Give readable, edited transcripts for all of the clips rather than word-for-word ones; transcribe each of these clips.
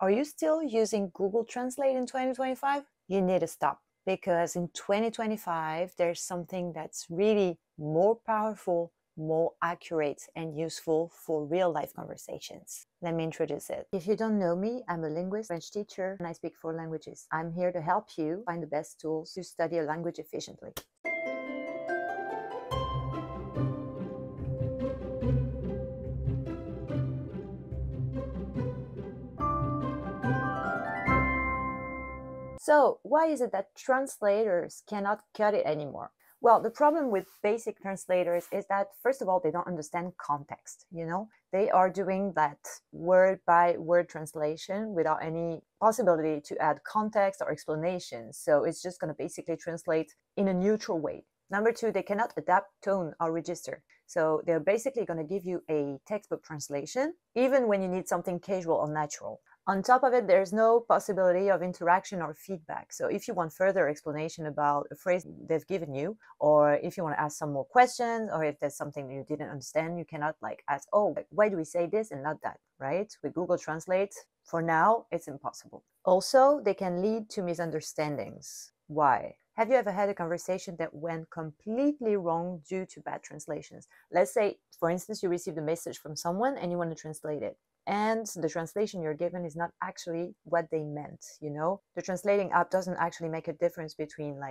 Are you still using Google Translate in 2025? You need to stop, because in 2025, there's something that's really more powerful, more accurate, and useful for real life conversations. Let me introduce it. If you don't know me, I'm a linguist, French teacher, and I speak 4 languages. I'm here to help you find the best tools to study a language efficiently. So why is it that translators cannot cut it anymore? Well, the problem with basic translators is that, first of all, they don't understand context. They are doing that word by word translation without any possibility to add context or explanation. So it's just going to basically translate in a neutral way. Number two, they cannot adapt tone or register. So they're basically going to give you a textbook translation, even when you need something casual or natural. On top of it, there's no possibility of interaction or feedback. So if you want further explanation about a phrase they've given you, or if you want to ask some more questions, or if there's something you didn't understand, you cannot ask, oh, why do we say this and not that, right? With Google Translate, for now, it's impossible. Also, they can lead to misunderstandings. Why? Have you ever had a conversation that went completely wrong due to bad translations? Let's say, for instance, you received a message from someone and you want to translate it, and the translation you're given is not actually what they meant. The translating app doesn't actually make a difference between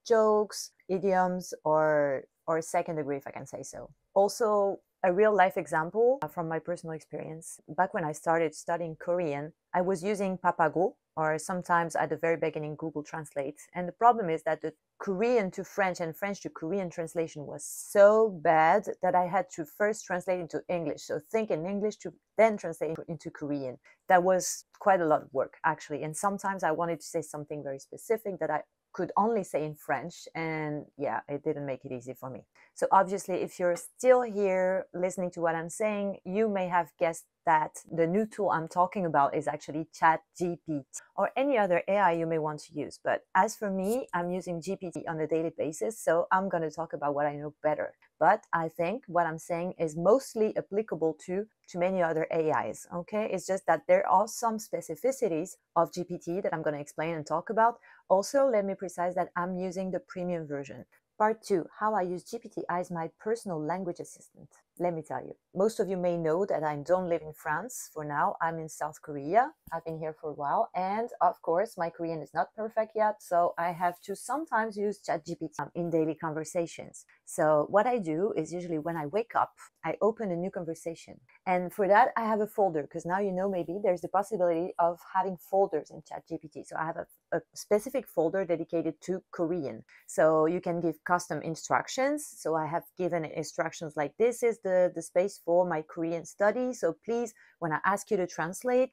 jokes, idioms, or second degree, if I can say so. Also, a real life example from my personal experience. Back when I started studying Korean, I was using Papago, or sometimes at the very beginning Google Translate. And the problem is that the Korean to French and French to Korean translation was so bad that I had to first translate into English. So think in English to then translate into Korean. That was quite a lot of work, actually. And sometimes I wanted to say something very specific that I could only say in French, and yeah, it didn't make it easy for me. So obviously, if you're still here listening to what I'm saying, you may have guessed that the new tool I'm talking about is actually Chat GPT, or any other AI you may want to use. But as for me, I'm using GPT on a daily basis, so I'm going to talk about what I know better. But I think what I'm saying is mostly applicable to many other AIs, okay? It's just that there are some specificities of GPT that I'm going to explain and talk about. Also, let me precise that I'm using the premium version. Part 2, how I use GPT as my personal language assistant. Let me tell you, most of you may know that I don't live in France for now. I'm in South Korea. I've been here for a while. And of course, my Korean is not perfect yet. So I have to sometimes use ChatGPT in daily conversations. So what I do is usually when I wake up, I open a new conversation. And for that, I have a folder, because now maybe there's the possibility of having folders in ChatGPT. So I have a specific folder dedicated to Korean. So you can give custom instructions. So I have given instructions like, this is the space for my Korean study. So please, when I ask you to translate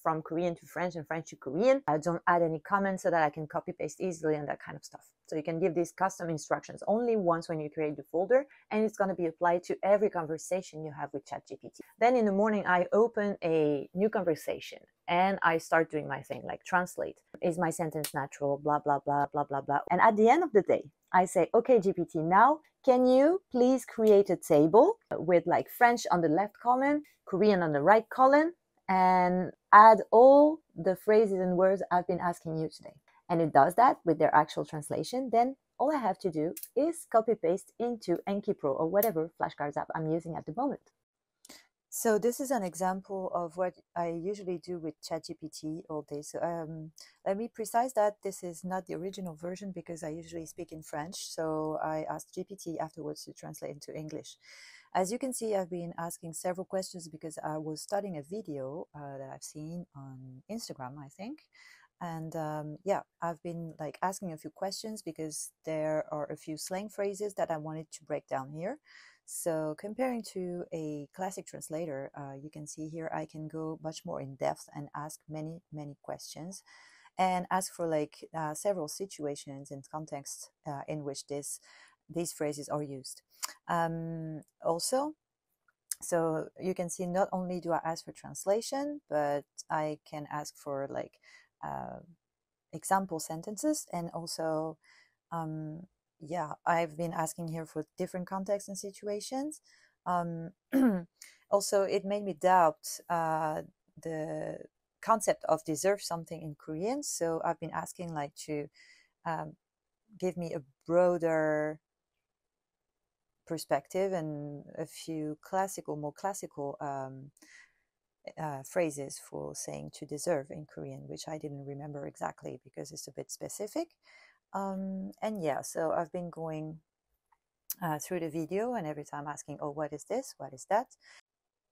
from Korean to French and French to Korean. Don't add any comments so that I can copy paste easily and that kind of stuff. So you can give these custom instructions only once when you create the folder, and it's going to be applied to every conversation you have with ChatGPT. Then in the morning, I open a new conversation and I start doing my thing, like translate. Is my sentence natural? Blah, blah, blah, blah, blah, blah. And at the end of the day, I say, okay, GPT, now can you please create a table with French on the left column, Korean on the right column, and add all the phrases and words I've been asking you today. And it does that with their actual translation. Then all I have to do is copy paste into Enki Pro or whatever flashcards app I'm using at the moment. So this is an example of what I usually do with ChatGPT all day. So let me precise that this is not the original version, because I usually speak in French. So I asked GPT afterwards to translate into English. As you can see, I've been asking several questions because I was studying a video that I've seen on Instagram, I think. And yeah, I've been asking a few questions because there are a few slang phrases that I wanted to break down here. So comparing to a classic translator, you can see here I can go much more in depth and ask many questions, and ask for several situations and contexts in which these phrases are used. Also, so you can see not only do I ask for translation, but I can ask for example sentences, and also yeah, I've been asking here for different contexts and situations. Also, it made me doubt the concept of deserve something in Korean. So I've been asking like to give me a broader perspective and a few more classical phrases for saying to deserve in Korean, which I didn't remember exactly because it's a bit specific. And yeah, so I've been going through the video and every time asking, oh, what is this? What is that?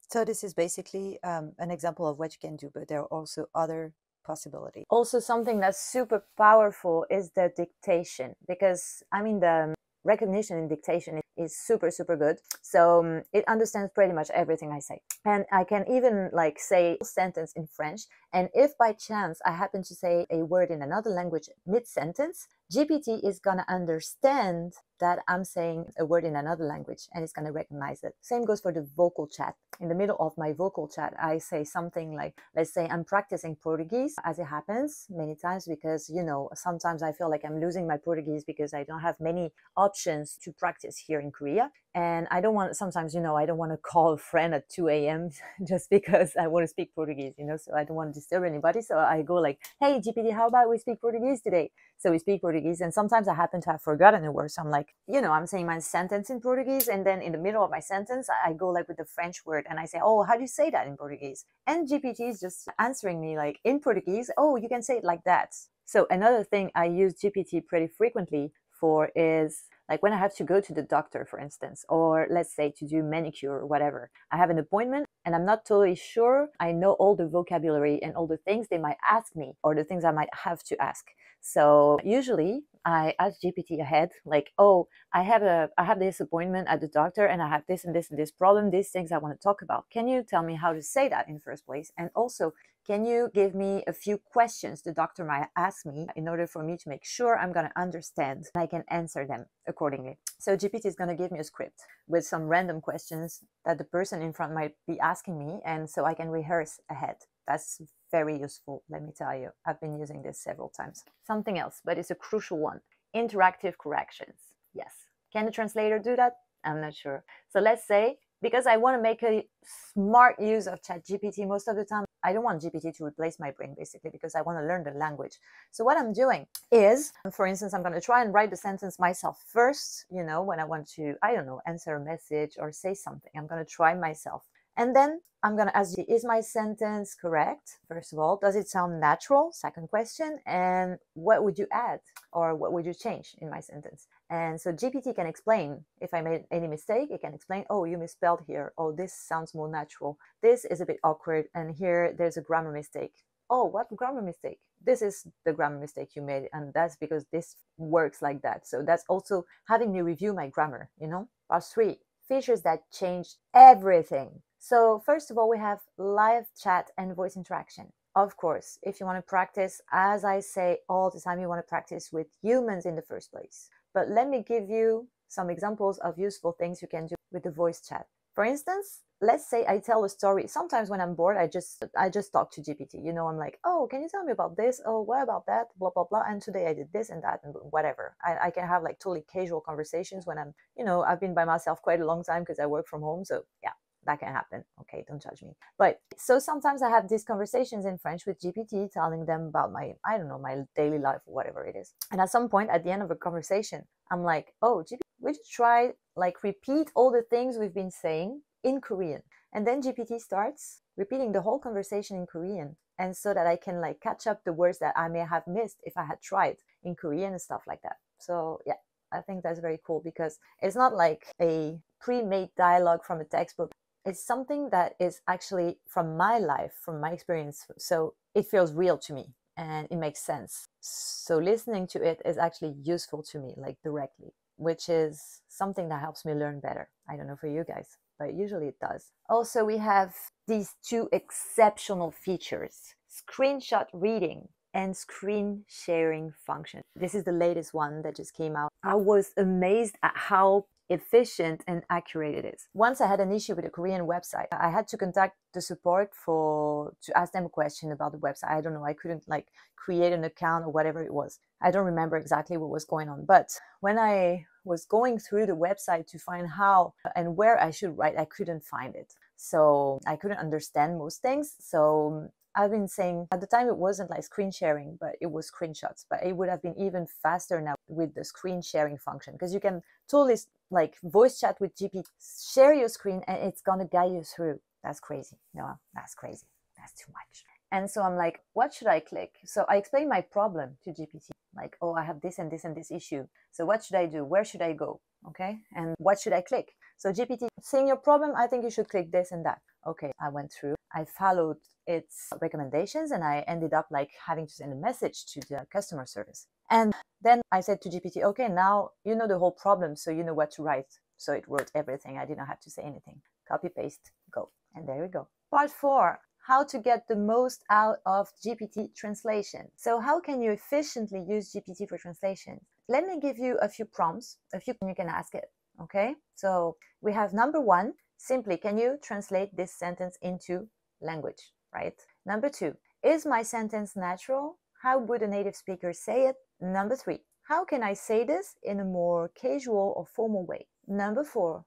So this is basically an example of what you can do, but there are also other possibilities. Also, something that's super powerful is the dictation, because I mean, the recognition in dictation is super, super good. So it understands pretty much everything I say. And I can even like say a sentence in French. And if by chance I happen to say a word in another language mid-sentence, GPT is going to understand that I'm saying a word in another language and it's going to recognize it. Same goes for the vocal chat. In the middle of my vocal chat, I say something like, let's say I'm practicing Portuguese, as it happens many times, because, you know, sometimes I feel like I'm losing my Portuguese because I don't have many options to practice here in Korea. And I don't want, sometimes, you know, I don't want to call a friend at 2 a.m. just because I want to speak Portuguese, you know, so I don't want to disturb anybody. So I go like, hey, GPT, how about we speak Portuguese today? So we speak Portuguese, and sometimes I happen to have forgotten a word. So I'm like, you know, I'm saying my sentence in Portuguese, and then in the middle of my sentence, I go like with the French word, and I say, oh, how do you say that in Portuguese? And GPT is just answering me like in Portuguese, oh, you can say it like that. So another thing I use GPT pretty frequently for is like when I have to go to the doctor, for instance, or let's say to do manicure or whatever. I have an appointment and I'm not totally sure I know all the vocabulary and all the things they might ask me or the things I might have to ask. So usually I ask GPT ahead, like, oh, I have this appointment at the doctor and I have this and this and this problem, these things I want to talk about. Can you tell me how to say that in the first place? And also, can you give me a few questions the doctor might ask me in order for me to make sure I'm going to understand and I can answer them accordingly? So GPT is going to give me a script with some random questions that the person in front might be asking me, and so I can rehearse ahead. That's very useful, let me tell you. I've been using this several times. Something else, but it's a crucial one. Interactive corrections. Yes. Can the translator do that? I'm not sure. So let's say, because I want to make a smart use of Chat GPT most of the time, I don't want GPT to replace my brain, basically, because I want to learn the language. So what I'm doing is, for instance, I'm going to try and write the sentence myself first, you know, when I want to, I don't know, answer a message or say something. I'm going to try myself. And then I'm going to ask you, is my sentence correct? First of all, does it sound natural? Second question. And what would you add or what would you change in my sentence? And so GPT can explain if I made any mistake. It can explain, oh, you misspelled here. Oh, this sounds more natural. This is a bit awkward. And here there's a grammar mistake. Oh, what grammar mistake? This is the grammar mistake you made. And that's because this works like that. So that's also having me review my grammar, you know? Part 3, features that change everything. So first of all, we have live chat and voice interaction. Of course, if you want to practice, as I say all the time, you want to practice with humans in the first place. But let me give you some examples of useful things you can do with the voice chat. For instance, let's say I tell a story. Sometimes when I'm bored, I just talk to GPT. You know, I'm like, oh, can you tell me about this? Oh, what about that? Blah, blah, blah. And today I did this and that and whatever. I can have like totally casual conversations when I'm, you know, I've been by myself quite a long time because I work from home. So yeah, that can happen. Okay, don't judge me. But so sometimes I have these conversations in French with GPT, telling them about my, I don't know, my daily life or whatever it is. And at some point at the end of a conversation, I'm like, oh, GPT, would you try like repeat all the things we've been saying in Korean? And then GPT starts repeating the whole conversation in Korean. And so that I can like catch up the words that I may have missed if I had tried in Korean and stuff like that. So yeah, I think that's very cool because it's not like a pre-made dialogue from a textbook. It's something that is actually from my life, from my experience. So it feels real to me and it makes sense. So listening to it is actually useful to me, like directly, which is something that helps me learn better. I don't know for you guys, but usually it does. Also, we have these 2 exceptional features: screenshot reading and screen sharing function. This is the latest one that just came out. I was amazed at how efficient and accurate it is. Once I had an issue with a Korean website, I had to contact the support to ask them a question about the website. I don't know, I couldn't like create an account or whatever it was. I don't remember exactly what was going on, but when I was going through the website to find how and where I should write, I couldn't find it. So I couldn't understand most things. So I've been saying at the time it wasn't like screen sharing, but it was screenshots. But it would have been even faster now with the screen sharing function, because you can totally like voice chat with GPT, share your screen, and it's gonna guide you through. That's crazy. No, that's crazy. That's too much. And so I'm like, what should I click? So I explained my problem to GPT, like, oh, I have this and this and this issue. So what should I do? Where should I go? Okay. And what should I click? So GPT, seeing your problem, I think you should click this and that. Okay. I went through, I followed its recommendations, and I ended up like having to send a message to the customer service. And then I said to GPT, okay, now you know the whole problem, so you know what to write. So it wrote everything. I didn't have to say anything. Copy, paste, go. And there we go. Part 4. How to get the most out of GPT translation. So how can you efficiently use GPT for translation? Let me give you a few prompts, a few you can ask it, okay? So we have number 1, simply, can you translate this sentence into language, right? Number 2, is my sentence natural? How would a native speaker say it? Number 3, how can I say this in a more casual or formal way? Number 4,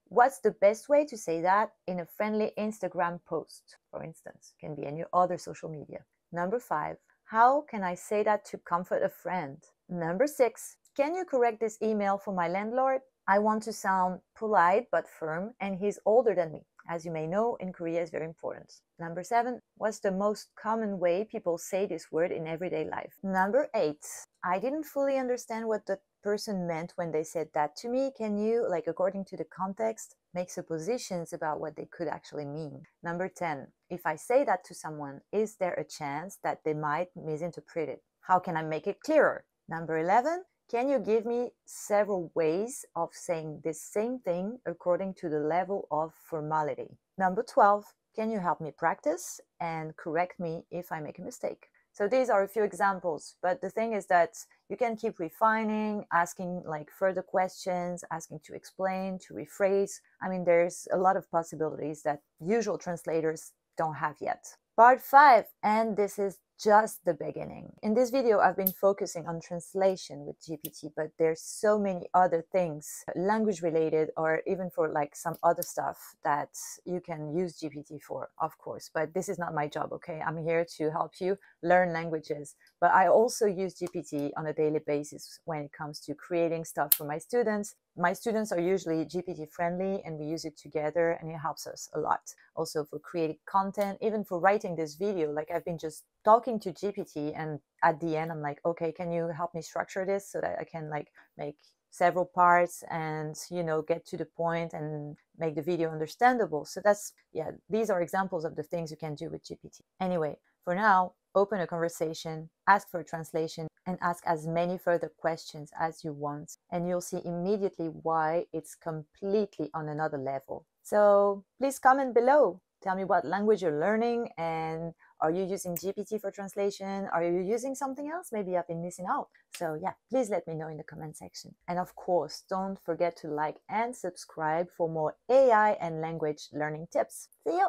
what's the best way to say that in a friendly Instagram post, for instance? Can be any other social media. Number 5, how can I say that to comfort a friend? Number 6, can you correct this email for my landlord? I want to sound polite but firm, and he's older than me. As you may know, in Korea is very important. Number 7, what's the most common way people say this word in everyday life? Number 8, I didn't fully understand what the person meant when they said that to me. Can you, like according to the context, make suppositions about what they could actually mean? Number 10, if I say that to someone, is there a chance that they might misinterpret it? How can I make it clearer? Number 11, can you give me several ways of saying this same thing according to the level of formality? Number 12, can you help me practice and correct me if I make a mistake? So these are a few examples, but the thing is that you can keep refining, asking like further questions, asking to explain, to rephrase. I mean, there's a lot of possibilities that usual translators don't have yet. Part 5, and this is just the beginning. In this video, I've been focusing on translation with GPT, but there's so many other things, language related, or even for like some other stuff that you can use GPT for, of course. But this is not my job, okay? I'm here to help you learn languages. But I also use GPT on a daily basis when it comes to creating stuff for my students. My students are usually GPT friendly, and we use it together, and it helps us a lot. Also for creating content, even for writing this video, like I've been just talking to GPT, and at the end I'm like, okay, can you help me structure this so that I can like make several parts and, you know, get to the point and make the video understandable. So that's, yeah, these are examples of the things you can do with GPT. Anyway, for now, open a conversation, ask for a translation, and ask as many further questions as you want. And you'll see immediately why it's completely on another level. So please comment below. Tell me what language you're learning, and are you using GPT for translation? Are you using something else? Maybe I've been missing out. So yeah, please let me know in the comment section. And of course, don't forget to like and subscribe for more AI and language learning tips. See you!